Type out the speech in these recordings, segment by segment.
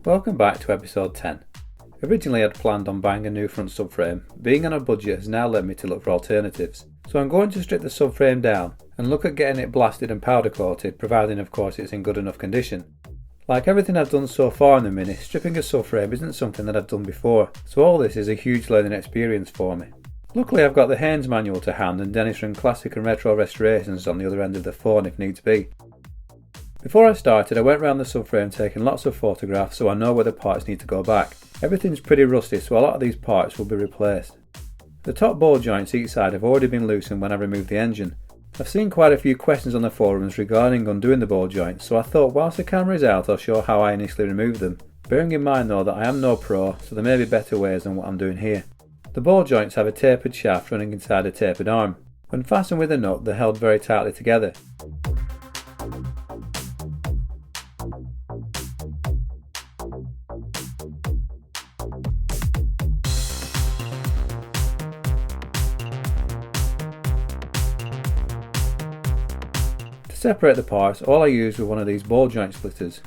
Welcome back to episode 10. Originally I'd planned on buying a new front subframe. Being on a budget has now led me to look for alternatives. So I'm going to strip the subframe down and look at getting it blasted and powder coated, providing of course it's in good enough condition. Like everything I've done so far in the Mini, stripping a subframe isn't something that I've done before, so all this is a huge learning experience for me. Luckily I've got the Haynes manual to hand and Dennis from Classic and Retro Restorations on the other end of the phone if needs be. Before I started, I went round the subframe taking lots of photographs so I know where the parts need to go back. Everything's pretty rusty, so a lot of these parts will be replaced. The top ball joints each side have already been loosened when I removed the engine. I've seen quite a few questions on the forums regarding undoing the ball joints, so I thought whilst the camera is out I'll show how I initially removed them. Bearing in mind though that I am no pro, so there may be better ways than what I'm doing here. The ball joints have a tapered shaft running inside a tapered arm. When fastened with a nut, they're held very tightly together. To separate the parts, all I used was one of these ball joint splitters.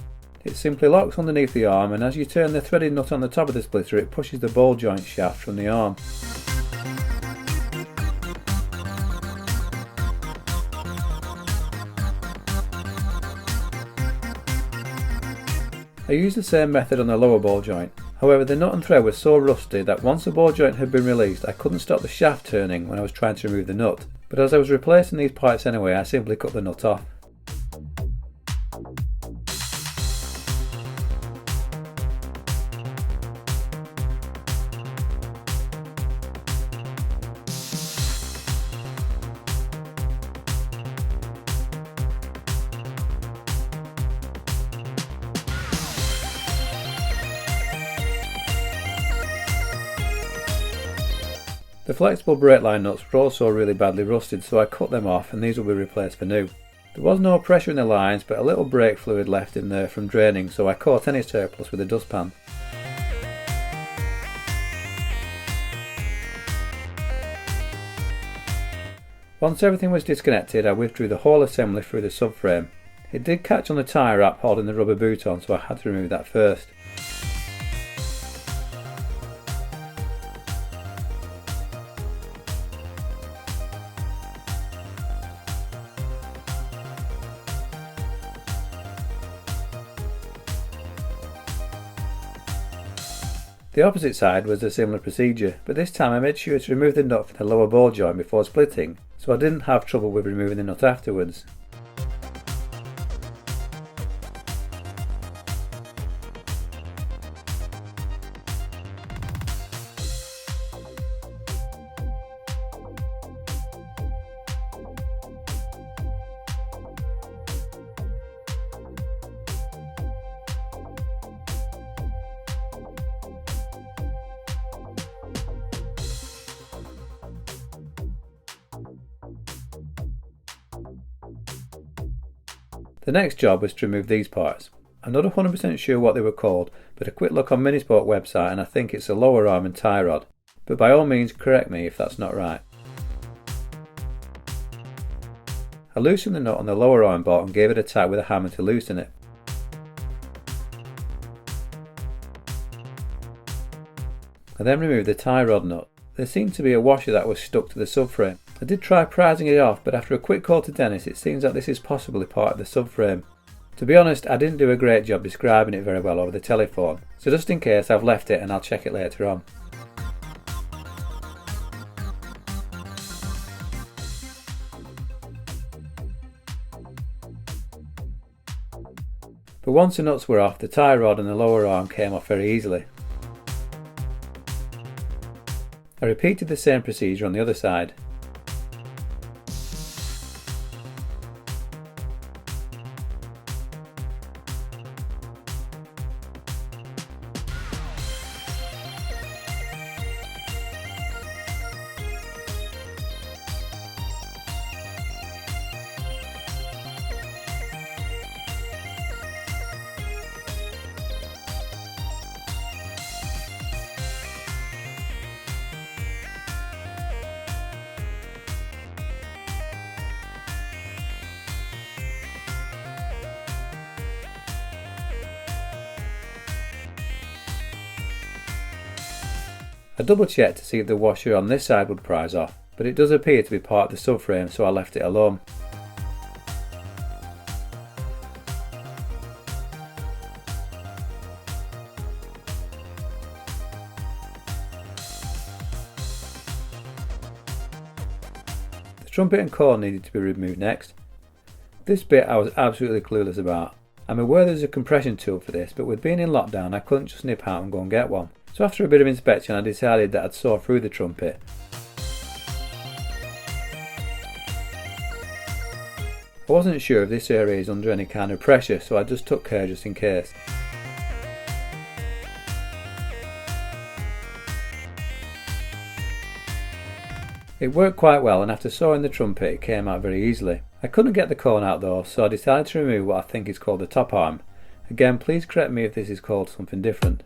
It simply locks underneath the arm, and as you turn the threaded nut on the top of the splitter it pushes the ball joint shaft from the arm. I used the same method on the lower ball joint. However, the nut and thread was so rusty that once the ball joint had been released I couldn't stop the shaft turning when I was trying to remove the nut. But as I was replacing these parts anyway, I simply cut the nut off. The flexible brake line nuts were also really badly rusted, so I cut them off and these will be replaced for new. There was no pressure in the lines, but a little brake fluid left in there from draining, so I caught any surplus with a dustpan. Once everything was disconnected, I withdrew the whole assembly through the subframe. It did catch on the tyre wrap holding the rubber boot on, so I had to remove that first. The opposite side was a similar procedure, but this time I made sure to remove the nut from the lower ball joint before splitting, so I didn't have trouble with removing the nut afterwards. The next job was to remove these parts. I'm not 100% sure what they were called, but a quick look on Minisport website and I think it's a lower arm and tie rod, but by all means correct me if that's not right. I loosened the nut on the lower arm bolt and gave it a tap with a hammer to loosen it. I then removed the tie rod nut. There seemed to be a washer that was stuck to the subframe. I did try prising it off, but after a quick call to Dennis it seems that this is possibly part of the subframe. To be honest, I didn't do a great job describing it very well over the telephone, so just in case I've left it and I'll check it later on. But once the nuts were off, the tie rod and the lower arm came off very easily. I repeated the same procedure on the other side. I double checked to see if the washer on this side would prise off, but it does appear to be part of the subframe, so I left it alone. The trumpet and core needed to be removed next. This bit I was absolutely clueless about. I'm aware there's a compression tool for this, but with being in lockdown I couldn't just nip out and go and get one. So after a bit of inspection I decided that I'd saw through the trumpet. I wasn't sure if this area is under any kind of pressure, so I just took care just in case. It worked quite well, and after sawing the trumpet it came out very easily. I couldn't get the cone out though, so I decided to remove what I think is called the top arm. Again, please correct me if this is called something different.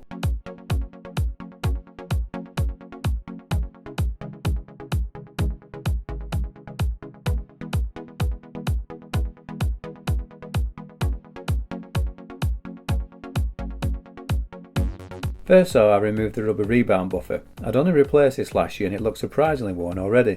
First though, I removed the rubber rebound buffer. I'd only replaced this last year and it looked surprisingly worn already.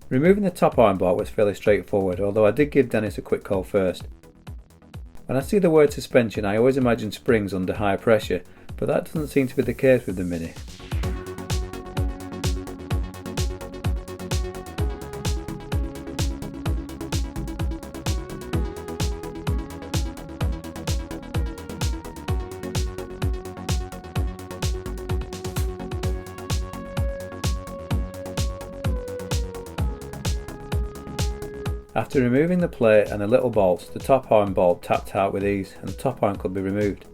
Removing the top arm bolt was fairly straightforward, although I did give Dennis a quick call first. When I see the word suspension I always imagine springs under high pressure, but that doesn't seem to be the case with the Mini. After removing the plate and the little bolts, the top arm bolt tapped out with ease and the top arm could be removed.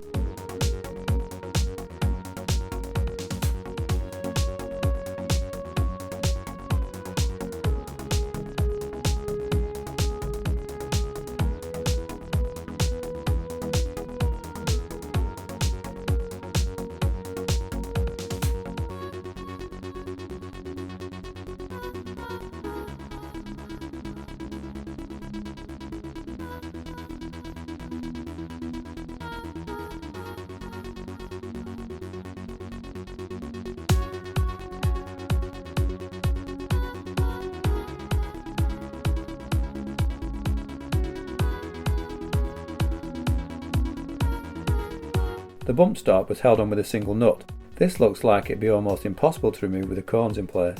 The bump stop was held on with a single nut. This looks like it'd be almost impossible to remove with the cones in place.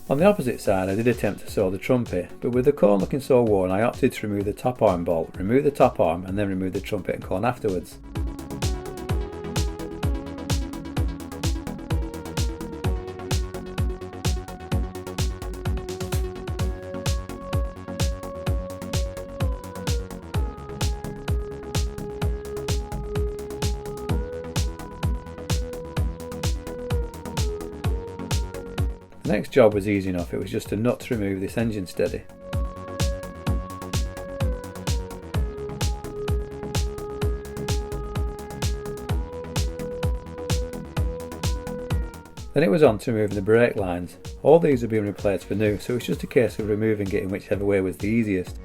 On the opposite side I did attempt to saw the trumpet, but with the cone looking so worn I opted to remove the top arm bolt, remove the top arm and then remove the trumpet and cone afterwards. The next job was easy enough, it was just a nut to remove this engine steady. Then it was on to removing the brake lines. All these are being replaced for new, so it was just a case of removing it in whichever way was the easiest.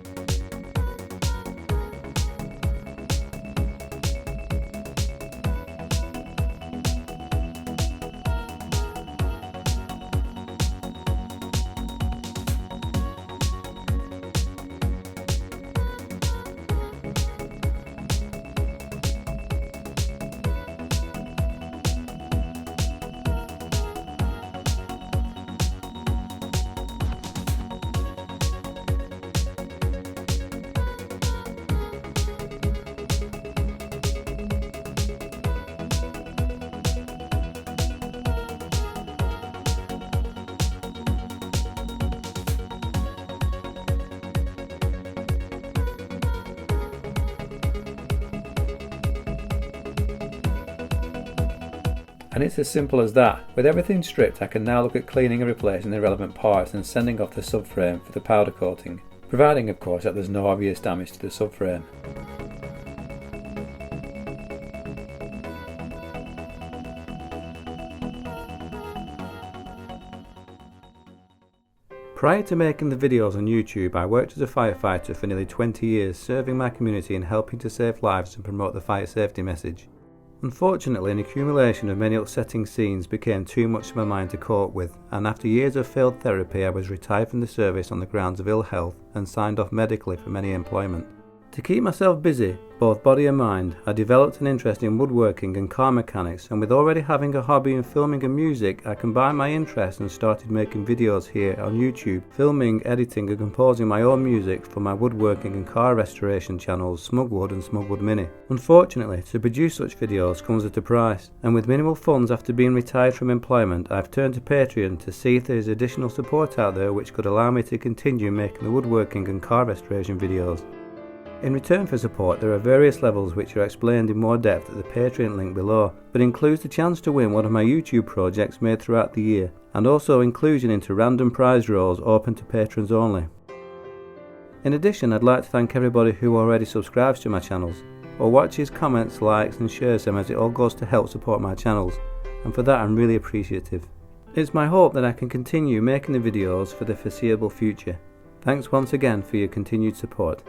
And it's as simple as that. With everything stripped I can now look at cleaning and replacing the relevant parts and sending off the subframe for the powder coating. providing of course that there's no obvious damage to the subframe. Prior to making the videos on YouTube, I worked as a firefighter for nearly 20 years, serving my community and helping to save lives and promote the fire safety message. Unfortunately, an accumulation of many upsetting scenes became too much for my mind to cope with, and after years of failed therapy I was retired from the service on the grounds of ill health and signed off medically from any employment. To keep myself busy, both body and mind, I developed an interest in woodworking and car mechanics, and with already having a hobby in filming and music, I combined my interests and started making videos here on YouTube, filming, editing and composing my own music for my woodworking and car restoration channels Smugwood and Smugwood Mini. Unfortunately, to produce such videos comes at a price, and with minimal funds after being retired from employment, I've turned to Patreon to see if there is additional support out there which could allow me to continue making the woodworking and car restoration videos. In return for support, there are various levels which are explained in more depth at the Patreon link below, but includes the chance to win one of my YouTube projects made throughout the year, and also inclusion into random prize draws open to patrons only. In addition, I'd like to thank everybody who already subscribes to my channels, or watches, comments, likes and shares them, as it all goes to help support my channels, and for that I'm really appreciative. It's my hope that I can continue making the videos for the foreseeable future. Thanks once again for your continued support.